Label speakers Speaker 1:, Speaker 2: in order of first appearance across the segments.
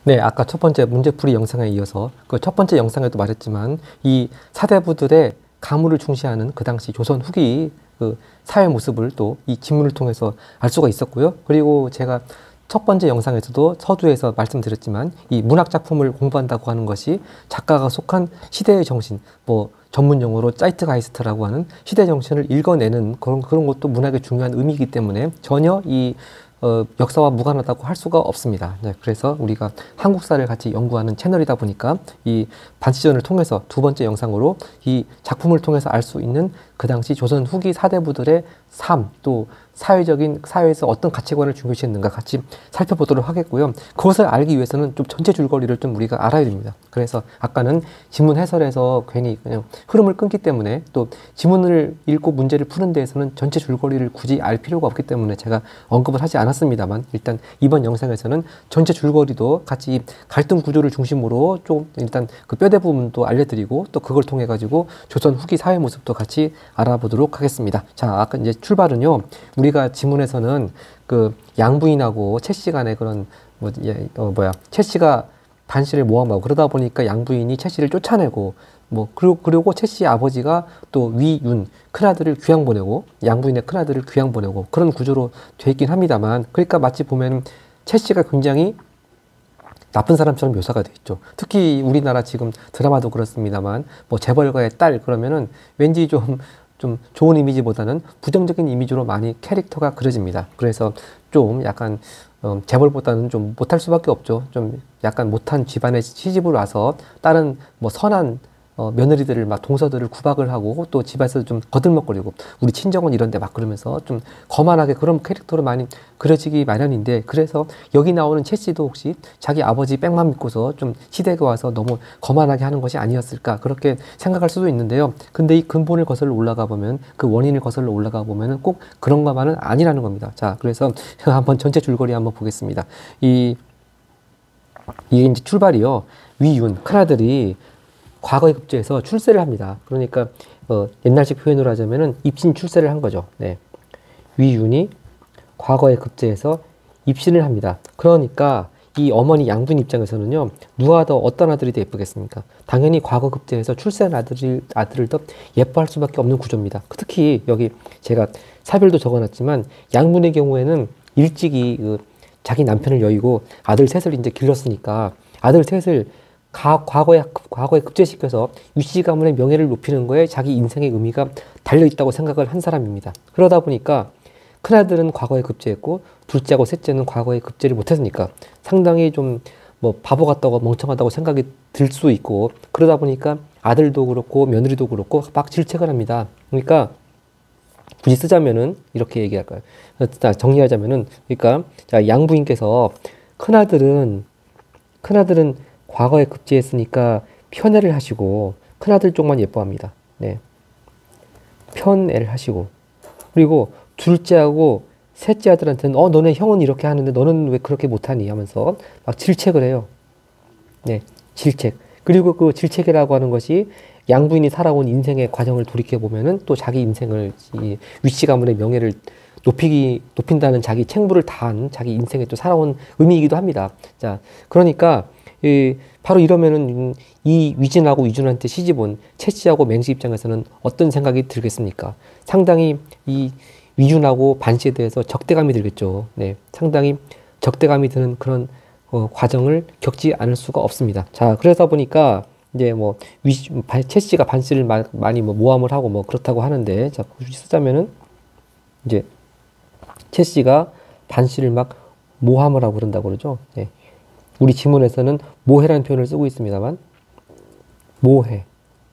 Speaker 1: 네, 아까 첫 번째 문제풀이 영상에 이어서 그 첫 번째 영상에도 말했지만 이 사대부들의 가문을 중시하는 그 당시 조선 후기 그 사회 모습을 또 이 지문을 통해서 알 수가 있었고요. 그리고 제가 첫 번째 영상에서도 서두에서 말씀드렸지만 이 문학 작품을 공부한다고 하는 것이 작가가 속한 시대의 정신, 뭐 전문 용어로 짜이트가이스트라고 하는 시대 정신을 읽어내는 그런 것도 문학의 중요한 의미이기 때문에 전혀 이 역사와 무관하다고 할 수가 없습니다. 네, 그래서 우리가 한국사를 같이 연구하는 채널이다 보니까 이 반시전을 통해서 두 번째 영상으로 이 작품을 통해서 알 수 있는 그 당시 조선 후기 사대부들의 삶, 또 사회에서 어떤 가치관을 중요시했는가 같이 살펴보도록 하겠고요. 그것을 알기 위해서는 좀 전체 줄거리를 좀 우리가 알아야 됩니다. 그래서 아까는 지문 해설에서 괜히 그냥 흐름을 끊기 때문에 또 지문을 읽고 문제를 푸는 데에서는 전체 줄거리를 굳이 알 필요가 없기 때문에 제가 언급을 하지 않았습니다만, 일단 이번 영상에서는 전체 줄거리도 같이 갈등 구조를 중심으로 좀 일단 그 뼈대 부분도 알려드리고 또 그걸 통해 가지고 조선 후기 사회 모습도 같이 알아보도록 하겠습니다. 자, 아까 이제 출발은요, 우리가 지문에서는 그 양부인하고 채 씨 간의 그런 채 씨가 반씨를 모함하고 그러다 보니까 양부인이 채 씨를 쫓아내고 그리고 채 씨의 아버지가 또 위윤 큰아들을 귀양 보내고 양부인의 큰아들을 귀양 보내고 그런 구조로 돼 있긴 합니다만, 그러니까 마치 보면 채 씨가 굉장히 나쁜 사람처럼 묘사가 돼 있죠. 특히 우리나라 지금 드라마도 그렇습니다만 뭐 재벌가의 딸 그러면은 왠지 좀 좋은 이미지보다는 부정적인 이미지로 많이 캐릭터가 그려집니다. 그래서 좀 약간 재벌보다는 좀 못할 수밖에 없죠. 좀 약간 못한 집안에 시집을 와서 다른 뭐 선한 며느리들을 막 동서들을 구박을 하고 또 집에서 좀 거들먹거리고 우리 친정은 이런데 막 그러면서 좀 거만하게 그런 캐릭터로 많이 그려지기 마련인데, 그래서 여기 나오는 채 씨도 혹시 자기 아버지 백만 믿고서 좀 시댁에 와서 너무 거만하게 하는 것이 아니었을까 그렇게 생각할 수도 있는데요. 근데 이 근본을 거슬러 올라가 보면, 그 원인을 거슬러 올라가 보면은 꼭 그런 것만은 아니라는 겁니다. 자, 그래서 한번 전체 줄거리 한번 보겠습니다. 이게 이제 출발이요. 위윤 큰아들이 과거에 급제해서 출세를 합니다. 그러니까 옛날식 표현으로 하자면은 입신 출세를 한 거죠. 네. 위윤이 과거에 급제해서 입신을 합니다. 그러니까 이 어머니 양분 입장에서는요, 누가 더 어떤 아들이 더 예쁘겠습니까? 당연히 과거 급제해서 출세한 아들을 더 예뻐할 수밖에 없는 구조입니다. 특히 여기 제가 사별도 적어놨지만 양분의 경우에는 일찍이 자기 남편을 여의고 아들 셋을 이제 길렀으니까 아들 셋을 과거에 급제시켜서 위씨 가문의 명예를 높이는 거에 자기 인생의 의미가 달려있다고 생각을 한 사람입니다. 그러다 보니까 큰아들은 과거에 급제했고 둘째하고 셋째는 과거에 급제를 못했으니까 상당히 좀 뭐 바보 같다고 멍청하다고 생각이 들 수 있고, 그러다 보니까 아들도 그렇고 며느리도 그렇고 막 질책을 합니다. 그러니까 굳이 쓰자면은 이렇게 얘기할까요? 정리하자면은, 그러니까 자, 양부인께서 큰아들은 과거에 급제했으니까 편애를 하시고 큰아들 쪽만 예뻐합니다. 네. 편애를 하시고, 그리고 둘째하고 셋째 아들한테는 너네 형은 이렇게 하는데 너는 왜 그렇게 못하니 하면서 막 질책을 해요. 네, 질책. 그리고 그 질책이라고 하는 것이 양부인이 살아온 인생의 과정을 돌이켜보면은 또 자기 인생을 위씨 가문의 명예를 높인다는 자기 책무를 다한 자기 인생에 또 살아온 의미이기도 합니다. 자, 그러니까 바로 이러면은 이 위진하고 위준한테 시집온 채 씨하고 맹씨 입장에서는 어떤 생각이 들겠습니까? 상당히 이 위준하고 반 씨에 대해서 적대감이 들겠죠. 네, 상당히 적대감이 드는 그런 과정을 겪지 않을 수가 없습니다. 자, 그러다 보니까 이제 뭐 채 씨가 반 씨를 많이 뭐 모함을 하고 뭐 그렇다고 하는데, 자, 굳이 쓰자면은 이제 채 씨가 반 씨를 막 모함을 하고 그런다고 그러죠. 네. 우리 지문에서는 모해라는 표현을 쓰고 있습니다만, 모해,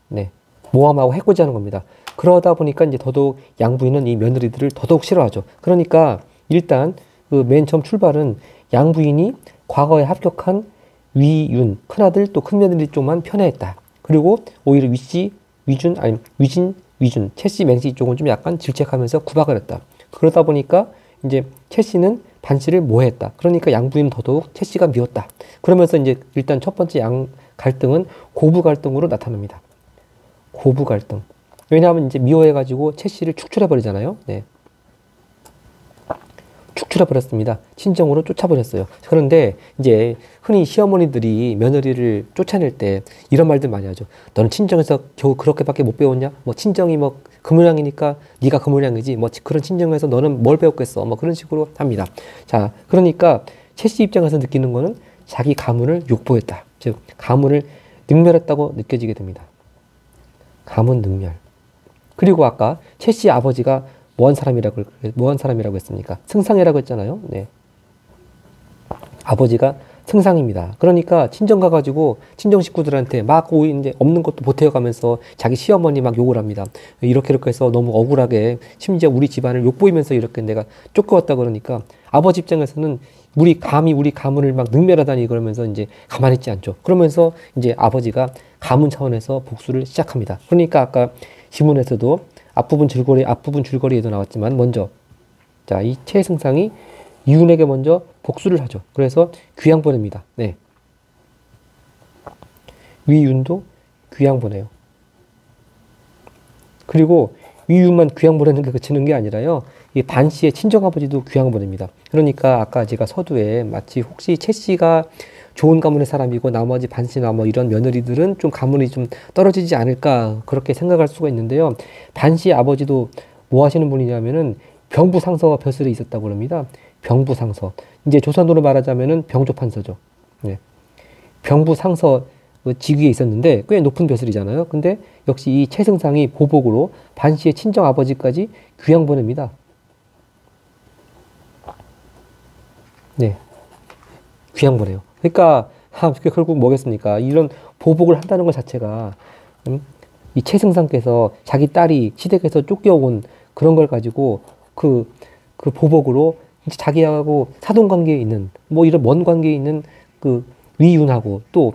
Speaker 1: 네, 모함하고 해코지하는 겁니다. 그러다 보니까 이제 더더욱 양부인은 이 며느리들을 더더욱 싫어하죠. 그러니까 일단 그 맨 처음 출발은 양부인이 과거에 합격한 위윤 큰아들 또 큰며느리 쪽만 편애했다. 그리고 오히려 위씨, 위준, 채씨, 맹씨 쪽은 좀 약간 질책하면서 구박을 했다. 그러다 보니까 이제 채씨는 반씨를 모해했다. 그러니까 양부인은 더더욱 채씨가 미웠다. 그러면서 이제 일단 첫 번째 갈등은 고부 갈등으로 나타납니다. 고부 갈등. 왜냐하면 이제 미워해가지고 채씨를 축출해버리잖아요. 네. 축출해 버렸습니다. 친정으로 쫓아버렸어요. 그런데 이제 흔히 시어머니들이 며느리를 쫓아낼 때 이런 말들 많이 하죠. 너는 친정에서 겨우 그렇게밖에 못 배웠냐? 뭐 친정이 뭐 그 모양이니까 네가 그 모양이지. 뭐 그런 친정에서 너는 뭘 배웠겠어? 뭐 그런 식으로 합니다. 자, 그러니까 최 씨 입장에서 느끼는 거는 자기 가문을 욕보했다. 즉 가문을 능멸했다고 느껴지게 됩니다. 가문 능멸. 그리고 아까 최 씨 아버지가 뭐한 사람이라고 했습니까? 승상이라고 했잖아요. 네. 아버지가 승상입니다. 그러니까 친정 가가지고 친정 식구들한테 막 이제 없는 것도 보태어가면서 자기 시어머니 막 욕을 합니다. 이렇게 해서 너무 억울하게 심지어 우리 집안을 욕보이면서 이렇게 내가 쫓겨왔다 그러니까 아버지 입장에서는 감히 우리 가문을 막 능멸하다니 그러면서 이제 가만히 있지 않죠. 그러면서 이제 아버지가 가문 차원에서 복수를 시작합니다. 그러니까 아까 지문에서도 앞부분 줄거리에도 나왔지만 먼저 자, 이 최승상이 이윤에게 먼저 복수를 하죠. 그래서 귀양 보냅니다. 네. 위윤도 귀양 보내요. 그리고 위윤만 귀양 보내는 게 그치는 게 아니라요. 이 반 씨의 친정아버지도 귀양 보냅니다. 그러니까 아까 제가 서두에 마치 혹시 최 씨가 좋은 가문의 사람이고 나머지 반 씨나 뭐 이런 며느리들은 좀 가문이 좀 떨어지지 않을까 그렇게 생각할 수가 있는데요. 반 씨의 아버지도 뭐 하시는 분이냐면은 병부상서 벼슬에 있었다고 그럽니다. 병부상서. 이제 조선으로 말하자면은 병조판서죠. 네. 병부상서 직위에 있었는데 꽤 높은 벼슬이잖아요. 근데 역시 이 최승상이 보복으로 반 씨의 친정 아버지까지 귀양 보냅니다. 네. 귀양 보내요. 그러니까 결국 뭐겠습니까? 이런 보복을 한다는 것 자체가 이 최승상께서 자기 딸이 시댁에서 쫓겨온 그런 걸 가지고 그 보복으로 자기하고 사돈 관계에 있는 뭐 이런 먼 관계에 있는 그 위윤하고 또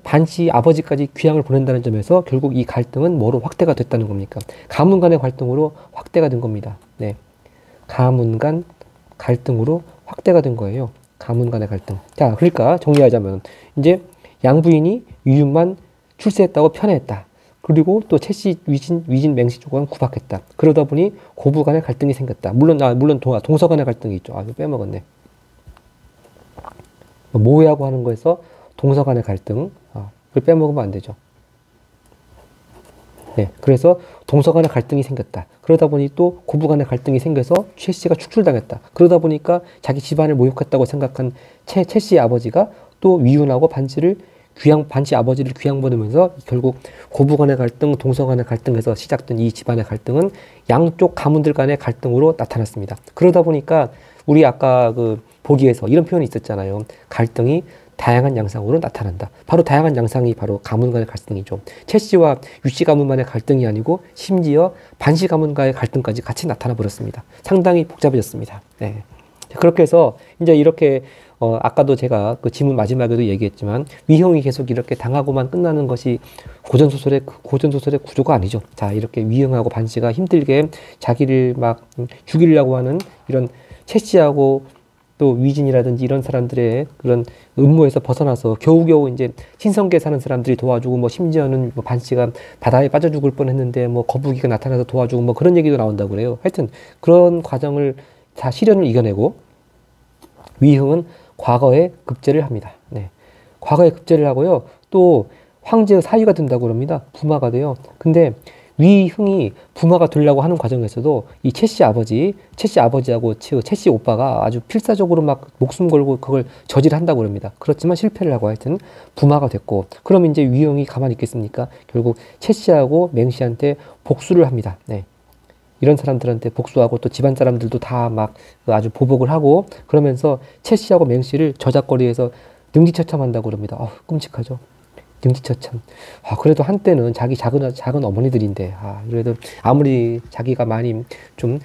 Speaker 1: 반씨 아버지까지 귀양을 보낸다는 점에서 결국 이 갈등은 뭐로 확대가 됐다는 겁니까? 가문 간의 갈등으로 확대가 된 겁니다. 네. 가문 간 갈등으로 확대가 된 거예요. 가문 간의 갈등. 자, 그러니까 정리하자면 이제 양부인이 위윤만 출세했다고 편애했다. 그리고 또 최씨, 위진, 맹씨 쪽은 구박했다. 그러다 보니 고부 간의 갈등이 생겼다. 물론 동서 간의 갈등이 있죠. 이거 빼먹었네. 모해하고 하는 거에서 동서 간의 갈등. 그걸 빼먹으면 안 되죠. 네. 그래서 동서 간의 갈등이 생겼다. 그러다 보니 또 고부 간의 갈등이 생겨서 최 씨가 축출당했다. 그러다 보니까 자기 집안을 모욕했다고 생각한 최 씨의 아버지가 또 위윤하고 반씨 아버지를 귀양 보내면서 결국 고부 간의 갈등, 동서 간의 갈등에서 시작된 이 집안의 갈등은 양쪽 가문들 간의 갈등으로 나타났습니다. 그러다 보니까 우리 아까 그 보기에서 이런 표현이 있었잖아요. 갈등이 다양한 양상으로 나타난다. 바로 다양한 양상이 바로 가문 간의 갈등이죠. 최 씨와 유 씨 가문만의 갈등이 아니고 심지어 반 씨 가문과의 갈등까지 같이 나타나 버렸습니다. 상당히 복잡해졌습니다. 네. 그렇게 해서 이제 이렇게 아까도 제가 그 지문 마지막에도 얘기했지만 위형이 계속 이렇게 당하고만 끝나는 것이 고전소설의 구조가 아니죠. 자, 이렇게 위형하고 반 씨가 힘들게 자기를 막 죽이려고 하는 이런 최 씨하고 또 위진이라든지 이런 사람들의 그런 음모에서 벗어나서 겨우겨우 이제 신성계 사는 사람들이 도와주고 뭐 심지어는 뭐 반 씨가 바다에 빠져 죽을 뻔했는데 뭐 거북이가 나타나서 도와주고 뭐 그런 얘기도 나온다고 그래요. 하여튼 그런 과정을 다 시련을 이겨내고 위형은 과거에 급제를 합니다. 네. 과거에 급제를 하고요. 또 황제의 사위가 된다고 합니다. 부마가 돼요. 근데 위흥이 부마가 되려고 하는 과정에서도 이 최 씨 아버지하고 최 씨 오빠가 아주 필사적으로 막 목숨 걸고 그걸 저질한다고 합니다. 그렇지만 실패를 하고 하여튼 부마가 됐고, 그럼 이제 위흥이 가만히 있겠습니까? 결국 최 씨하고 맹 씨한테 복수를 합니다. 네. 이런 사람들한테 복수하고 또 집안 사람들도 다 막 아주 보복을 하고 그러면서 최 씨하고 맹 씨를 저작거리에서 능지처참한다고 합니다. 끔찍하죠. 능지처참. 그래도 한때는 자기 작은 어머니들인데, 그래도 아무리 자기가 많이 좀,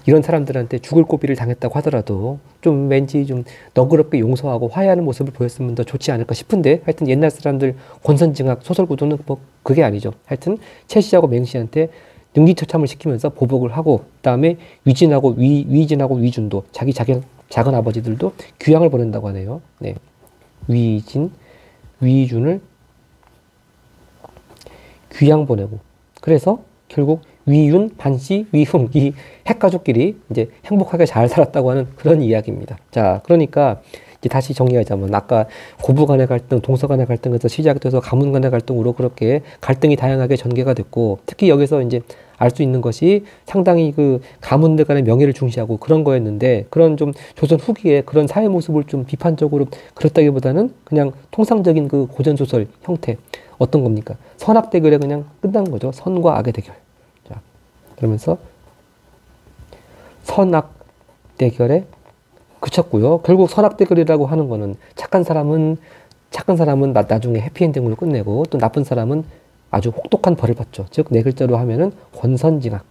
Speaker 1: 이런 사람들한테 죽을 고비를 당했다고 하더라도 좀 왠지 좀 너그럽게 용서하고 화해하는 모습을 보였으면 더 좋지 않을까 싶은데, 하여튼 옛날 사람들 권선징악 소설 구도는 뭐 그게 아니죠. 하여튼 최 씨하고 맹 씨한테 능지처참을 시키면서 보복을 하고, 그다음에 위진하고 위준도 자기 작은 아버지들도 귀양을 보낸다고 하네요. 네. 위준을 귀양 보내고, 그래서 결국 위윤, 반씨, 위흥 이 핵가족끼리 이제 행복하게 잘 살았다고 하는 그런 이야기입니다. 자, 그러니까 이제 다시 정리하자면 아까 고부 간의 갈등, 동서 간의 갈등에서 시작돼서 가문 간의 갈등으로 그렇게 갈등이 다양하게 전개가 됐고 특히 여기서 이제 알 수 있는 것이 상당히 그 가문들 간의 명예를 중시하고 그런 거였는데 그런 좀 조선 후기에 그런 사회 모습을 좀 비판적으로 그렇다기보다는 그냥 통상적인 그 고전소설 형태 어떤 겁니까? 선악 대결에 그냥 끝난 거죠. 선과 악의 대결. 자, 그러면서 선악 대결에 그쳤고요. 결국 선악 대결이라고 하는 거는 착한 사람은 나중에 해피엔딩으로 끝내고 또 나쁜 사람은 아주 혹독한 벌을 받죠. 즉 네 글자로 하면은 권선징악.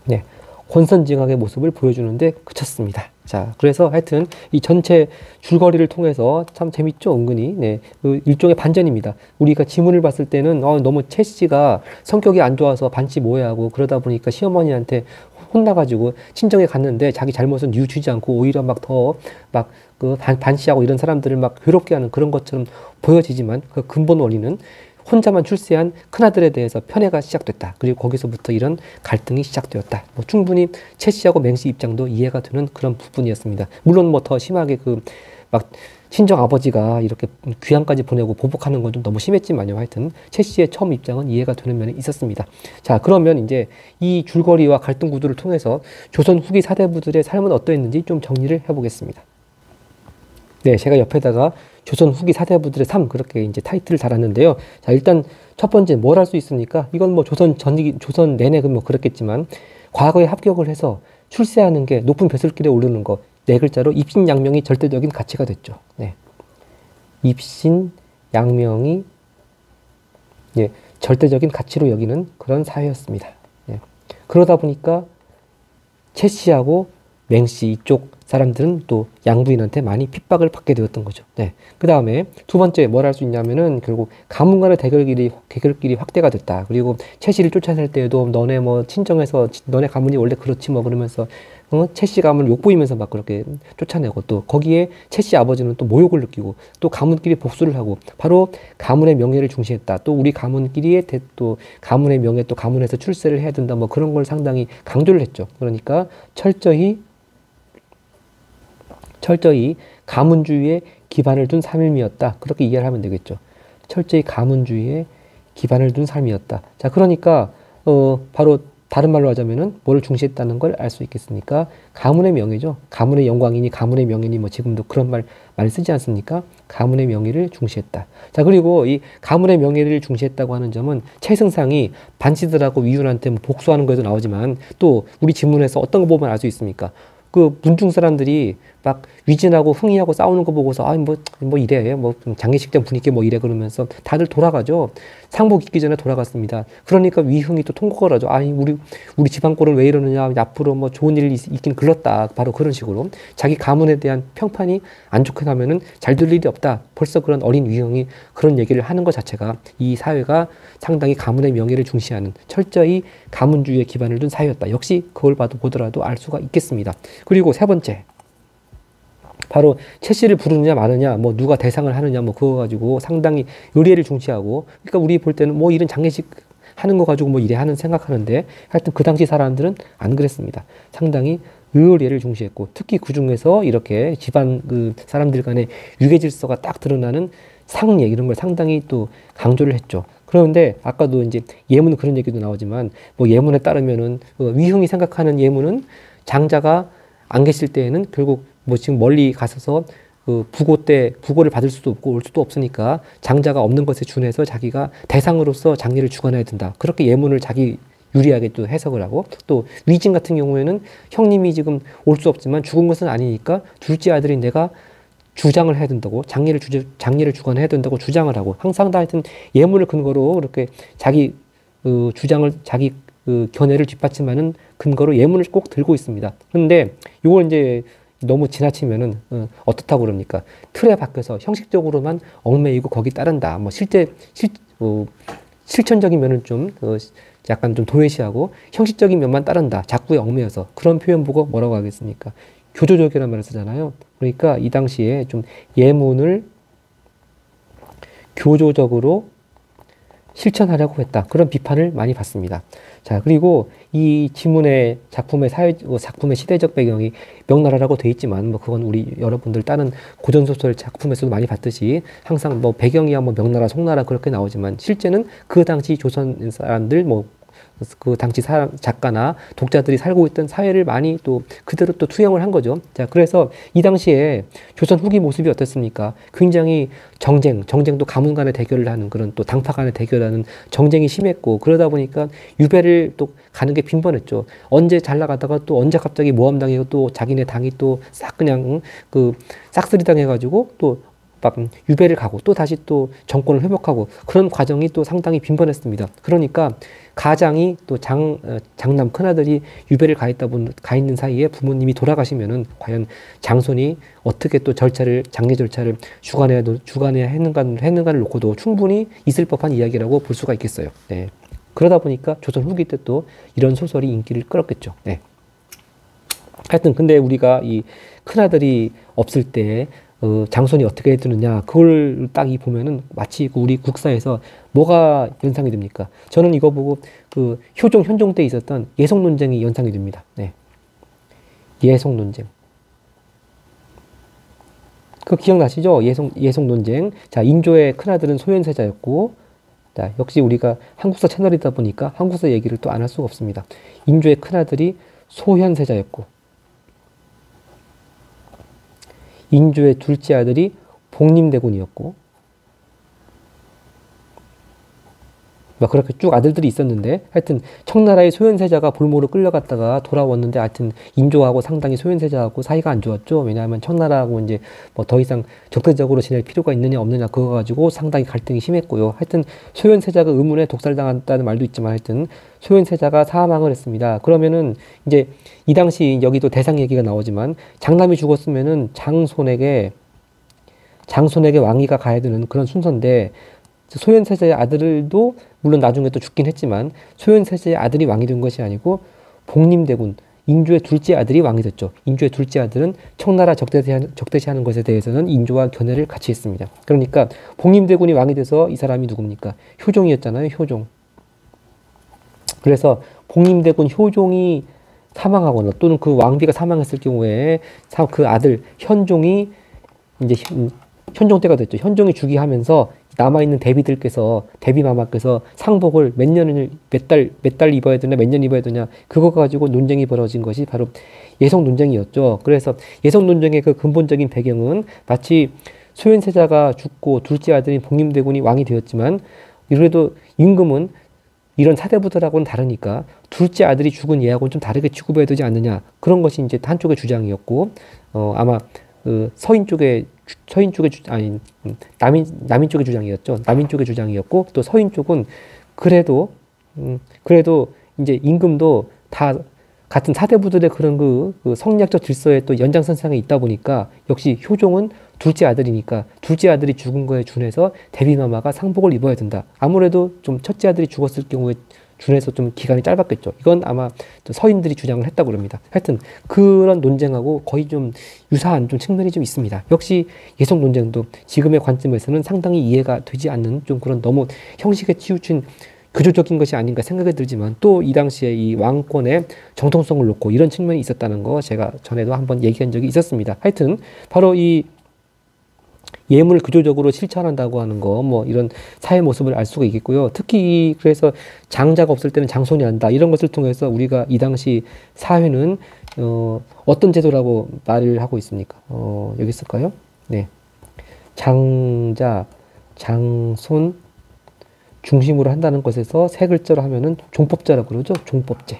Speaker 1: 네, 권선징악의 모습을 보여주는데 그쳤습니다. 자, 그래서 하여튼 이 전체 줄거리를 통해서 참 재밌죠, 은근히. 네, 그 일종의 반전입니다. 우리가 지문을 봤을 때는 너무 채 씨가 성격이 안 좋아서 반씨 뭐해하고 그러다 보니까 시어머니한테 혼나가지고 친정에 갔는데 자기 잘못은 뉘우치지 않고 오히려 막 더 막 그 반씨하고 이런 사람들을 막 괴롭게 하는 그런 것처럼 보여지지만 그 근본 원리는 혼자만 출세한 큰아들에 대해서 편애가 시작됐다. 그리고 거기서부터 이런 갈등이 시작되었다. 뭐 충분히 채 씨하고 맹씨 입장도 이해가 되는 그런 부분이었습니다. 물론 뭐 더 심하게 그 막 친정 아버지가 이렇게 귀향까지 보내고 보복하는 건 좀 너무 심했지만요. 하여튼 채 씨의 처음 입장은 이해가 되는 면이 있었습니다. 자, 그러면 이제 이 줄거리와 갈등 구도를 통해서 조선 후기 사대부들의 삶은 어떠했는지 좀 정리를 해보겠습니다. 네, 제가 옆에다가 조선 후기 사대부들의 삶 그렇게 이제 타이틀을 달았는데요. 자, 일단 첫 번째 뭘 할 수 있습니까? 이건 뭐 조선 내내 뭐 그렇겠지만 과거에 합격을 해서 출세하는 게 높은 벼슬길에 오르는 거 네 글자로 입신양명이 절대적인 가치가 됐죠. 네, 입신양명이 예, 절대적인 가치로 여기는 그런 사회였습니다. 예. 그러다 보니까 채 씨하고 맹씨 이쪽 사람들은 또 양부인한테 많이 핍박을 받게 되었던 거죠. 네. 그 다음에 두 번째 뭘 할 수 있냐면은 결국 가문 간의 대결길이 확대가 됐다. 그리고 채 씨를 쫓아낼 때에도 너네 뭐 친정에서 너네 가문이 원래 그렇지 뭐 그러면서 채 씨 가문을 욕보이면서 막 그렇게 쫓아내고 또 거기에 채 씨 아버지는 또 모욕을 느끼고 또 가문끼리 복수를 하고 바로 가문의 명예를 중시했다. 또 우리 가문끼리의 또 가문의 명예 또 가문에서 출세를 해야 된다. 뭐 그런 걸 상당히 강조를 했죠. 그러니까 철저히 가문주의에 기반을 둔 삶이었다. 그렇게 이해를 하면 되겠죠. 철저히 가문주의에 기반을 둔 삶이었다. 자, 그러니까 바로 다른 말로 하자면은 뭐를 중시했다는 걸 알 수 있겠습니까? 가문의 명예죠. 가문의 영광이니 가문의 명예니 뭐 지금도 그런 말 많이 쓰지 않습니까? 가문의 명예를 중시했다. 자, 그리고 이 가문의 명예를 중시했다고 하는 점은 최승상이 반씨들하고 위윤한테 뭐 복수하는 거에도 나오지만 또 우리 지문에서 어떤 거 보면 알 수 있습니까? 그 문중 사람들이 막 위진하고 흥이하고 싸우는 거 보고서 뭐 이래 뭐 장례식장 분위기 뭐 이래 그러면서 다들 돌아가죠. 상복 입기 전에 돌아갔습니다. 그러니까 위흥이 또 통곡을 하죠. 우리 집안 꼴은 왜 이러느냐, 앞으로 뭐 좋은 일이 있긴 글렀다. 바로 그런 식으로 자기 가문에 대한 평판이 안 좋게 나면은 잘 될 일이 없다. 벌써 그런 어린 위흥이 그런 얘기를 하는 것 자체가 이 사회가 상당히 가문의 명예를 중시하는 철저히 가문주의에 기반을 둔 사회였다. 역시 그걸 보더라도 알 수가 있겠습니다. 그리고 세 번째, 바로 채 씨를 부르느냐 마느냐, 뭐 누가 대상을 하느냐, 뭐 그거 가지고 상당히 의례를 중시하고, 그러니까 우리 볼 때는 뭐 이런 장례식 하는 거 가지고 뭐 이래 하는 생각하는데, 하여튼 그 당시 사람들은 안 그랬습니다. 상당히 의례를 중시했고, 특히 그 중에서 이렇게 집안 그 사람들 간의 유계 질서가 딱 드러나는 상례 이런 걸 상당히 또 강조를 했죠. 그런데 아까도 이제 예문 그런 얘기도 나오지만, 뭐 예문에 따르면은 위흥이 생각하는 예문은 장자가 안 계실 때에는 결국 뭐 지금 멀리 가서서 그 부고를 받을 수도 없고 올 수도 없으니까 장자가 없는 것에 준해서 자기가 대상으로서 장례를 주관해야 된다. 그렇게 예문을 자기 유리하게 또 해석을 하고, 또 위진 같은 경우에는 형님이 지금 올 수 없지만 죽은 것은 아니니까 둘째 아들인 내가 주장을 해야 된다고, 장례를 주관해야 된다고 주장을 하고, 항상 다 하여튼 예문을 근거로 이렇게 자기 주장을 자기 견해를 뒷받침하는 근거로 예문을 꼭 들고 있습니다. 그런데 이걸 이제 너무 지나치면은 어떻다고 그럽니까? 틀에 박혀서 형식적으로만 얽매이고 거기 따른다. 뭐 실천적인 면은 좀 약간 좀 도외시하고 형식적인 면만 따른다. 작구에 얽매여서 그런 표현 보고 뭐라고 하겠습니까? 교조적이라는 말을 쓰잖아요. 그러니까 이 당시에 좀 예문을 교조적으로 실천하려고 했다. 그런 비판을 많이 받습니다. 자, 그리고 이 지문의 작품의 시대적 배경이 명나라라고 되어 있지만, 뭐, 그건 우리 여러분들 다른 고전소설 작품에서도 많이 봤듯이 항상 뭐, 배경이야 뭐, 명나라, 송나라 그렇게 나오지만, 실제는 그 당시 조선 사람들, 뭐, 그 당시 작가나 독자들이 살고 있던 사회를 많이 또 그대로 또 투영을 한 거죠. 자, 그래서 이 당시에 조선 후기 모습이 어떻습니까? 굉장히 정쟁도 가문 간의 대결을 하는 그런 또 당파 간의 대결을 하는 정쟁이 심했고, 그러다 보니까 유배를 또 가는 게 빈번했죠. 언제 잘 나가다가 또 언제 갑자기 모함당하고 또 자기네 당이 또 싹 그냥 그 싹쓸이 당해가지고 또 막 유배를 가고 또 다시 또 정권을 회복하고 그런 과정이 또 상당히 빈번했습니다. 그러니까 가장이 또 장남 큰아들이 유배를 가 있는 사이에 부모님이 돌아가시면은 과연 장손이 어떻게 또 장례 절차를 주관해야 했는가를 놓고도 충분히 있을 법한 이야기라고 볼 수가 있겠어요. 네. 그러다 보니까 조선 후기 때 또 이런 소설이 인기를 끌었겠죠. 네. 하여튼 근데 우리가 이 큰아들이 없을 때 장손이 어떻게 해두느냐, 그걸 딱 보면은 마치 우리 국사에서 뭐가 연상이 됩니까? 저는 이거 보고 그 현종 때 있었던 예성 논쟁이 연상이 됩니다. 네. 예성 논쟁. 그 기억나시죠? 예성 논쟁. 자, 인조의 큰아들은 소현세자였고, 자, 역시 우리가 한국사 채널이다 보니까 한국사 얘기를 또 안 할 수가 없습니다. 인조의 큰아들이 소현세자였고, 인조의 둘째 아들이 복림대군이었고, 막 그렇게 쭉 아들들이 있었는데, 하여튼 청나라의 소현세자가 볼모로 끌려갔다가 돌아왔는데, 하여튼 인조하고 상당히 소현세자하고 사이가 안 좋았죠. 왜냐하면 청나라하고 이제 뭐 더 이상 적대적으로 지낼 필요가 있느냐 없느냐 그거 가지고 상당히 갈등이 심했고요. 하여튼 소현세자가 의문에 독살당했다는 말도 있지만, 하여튼 소현세자가 사망을 했습니다. 그러면은 이제 이 당시 여기도 대상 얘기가 나오지만, 장남이 죽었으면은 장손에게 왕위가 가야 되는 그런 순서인데, 소현세자의 아들도 물론 나중에 또 죽긴 했지만 소현세자의 아들이 왕이 된 것이 아니고 복림대군 인조의 둘째 아들이 왕이 됐죠. 인조의 둘째 아들은 청나라 적대시하는 것에 대해서는 인조와 견해를 같이 했습니다. 그러니까 복림대군이 왕이 돼서 이 사람이 누굽니까? 효종이었잖아요. 효종. 그래서 복림대군 효종이 사망하거나 또는 그 왕비가 사망했을 경우에 그 아들 현종이 이제 현종 때가 됐죠. 현종이 즉위하면서 남아있는 대비마마께서 상복을 몇 달 입어야 되냐, 몇 년 입어야 되냐, 그거 가지고 논쟁이 벌어진 것이 바로 예성 논쟁이었죠. 그래서 예성 논쟁의 그 근본적인 배경은 마치 소현세자가 죽고 둘째 아들인 복림대군이 왕이 되었지만, 그래도 임금은 이런 사대부들하고는 다르니까 둘째 아들이 죽은 얘하고는 좀 다르게 취급해야 되지 않느냐, 그런 것이 이제 한쪽의 주장이었고, 아마 남인 쪽의 주장이었죠. 남인 쪽의 주장이었고, 또 서인 쪽은 그래도 이제 임금도 다 같은 사대부들의 그런 그 성리학적 질서에 또 연장선상에 있다 보니까 역시 효종은 둘째 아들이니까 둘째 아들이 죽은 거에 준해서 대비마마가 상복을 입어야 된다. 아무래도 좀 첫째 아들이 죽었을 경우에 준해서 좀 기간이 짧았겠죠. 이건 아마 서인들이 주장을 했다고 그럽니다. 하여튼 그런 논쟁하고 거의 좀 유사한 좀 측면이 좀 있습니다. 역시 예성 논쟁도 지금의 관점에서는 상당히 이해가 되지 않는 좀 그런 너무 형식에 치우친 교조적인 것이 아닌가 생각이 들지만, 또 이 당시에 이 왕권의 정통성을 놓고 이런 측면이 있었다는 거 제가 전에도 한번 얘기한 적이 있었습니다. 하여튼 바로 이 예물을 구조적으로 실천한다고 하는 거, 뭐 이런 사회 모습을 알 수가 있겠고요. 특히 그래서 장자가 없을 때는 장손이 한다, 이런 것을 통해서 우리가 이 당시 사회는 어떤 제도라고 말을 하고 있습니까? 여기 있을까요? 네, 장자, 장손 중심으로 한다는 것에서 세 글자로 하면은 종법제라고 그러죠. 종법제.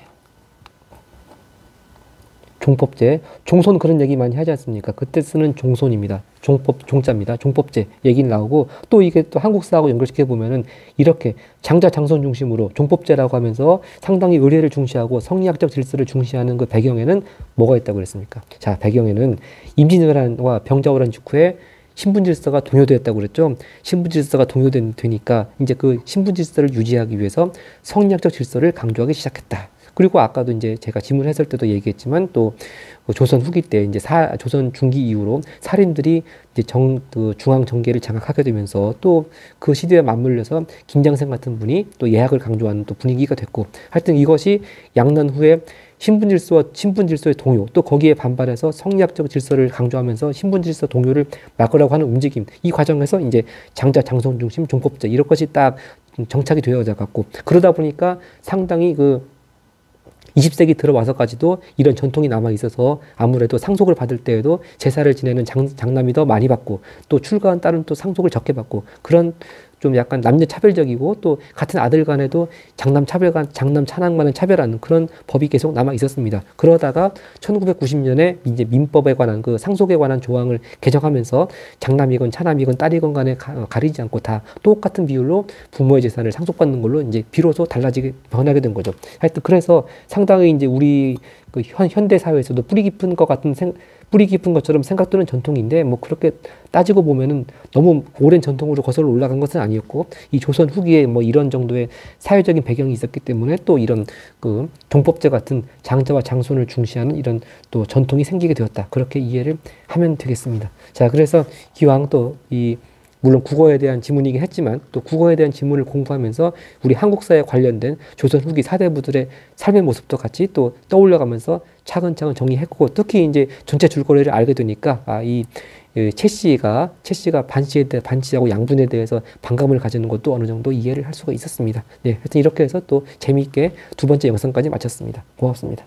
Speaker 1: 종손 그런 얘기 많이 하지 않습니까? 그때 쓰는 종손입니다. 종자입니다. 종법제 얘기 나오고, 또 이게 또 한국사하고 연결시켜 보면은 이렇게 장자 장손 중심으로 종법제라고 하면서 상당히 의례를 중시하고 성리학적 질서를 중시하는 그 배경에는 뭐가 있다고 그랬습니까? 자, 배경에는 임진왜란과 병자호란 직후에 신분 질서가 동요되었다고 그랬죠. 신분 질서가 동요되니까 이제 그 신분 질서를 유지하기 위해서 성리학적 질서를 강조하기 시작했다. 그리고 아까도 이제 제가 지문했을 때도 얘기했지만, 또 그 조선 후기 때 이제 조선 중기 이후로 살인들이 이제 그 중앙 정계를 장악하게 되면서 또 그 시대에 맞물려서 김장생 같은 분이 또 예학을 강조하는 또 분위기가 됐고, 하여튼 이것이 양난 후에 신분 질서의 동요, 또 거기에 반발해서 성리학적 질서를 강조하면서 신분 질서 동요를 막으라고 하는 움직임, 이 과정에서 이제 장자, 장손 중심, 종법제 이런 것이 딱 정착이 되어져 갖고, 그러다 보니까 상당히 그 20세기 들어와서까지도 이런 전통이 남아 있어서 아무래도 상속을 받을 때에도 제사를 지내는 장남이 더 많이 받고, 또 출가한 딸은 또 상속을 적게 받고, 그런 좀 약간 남녀 차별적이고 또 같은 아들 간에도 장남 차남만을 차별하는 그런 법이 계속 남아 있었습니다. 그러다가 1990년에 이제 민법에 관한 그 상속에 관한 조항을 개정하면서 장남이건 차남이건 딸이건 간에 가리지 않고 다 똑같은 비율로 부모의 재산을 상속받는 걸로 이제 비로소 달라지게 변하게 된 거죠. 하여튼 그래서 상당히 이제 우리 그 현대 사회에서도 뿌리 깊은 것처럼 생각되는 전통인데, 뭐 그렇게 따지고 보면은 너무 오랜 전통으로 거슬러 올라간 것은 아니었고, 이 조선 후기에 뭐 이런 정도의 사회적인 배경이 있었기 때문에 또 이런 그 종법제 같은 장자와 장손을 중시하는 이런 또 전통이 생기게 되었다, 그렇게 이해를 하면 되겠습니다. 자, 그래서 기왕 또 물론 국어에 대한 지문이긴 했지만 또 국어에 대한 지문을 공부하면서 우리 한국사에 관련된 조선 후기 사대부들의 삶의 모습도 같이 또 떠올려가면서 차근차근 정리했고, 특히 이제 전체 줄거리를 알게 되니까 최 씨가 반치하고 양분에 대해서 반감을 가지는 것도 어느 정도 이해를 할 수가 있었습니다. 네, 하여튼 이렇게 해서 또 재미있게 두 번째 영상까지 마쳤습니다. 고맙습니다.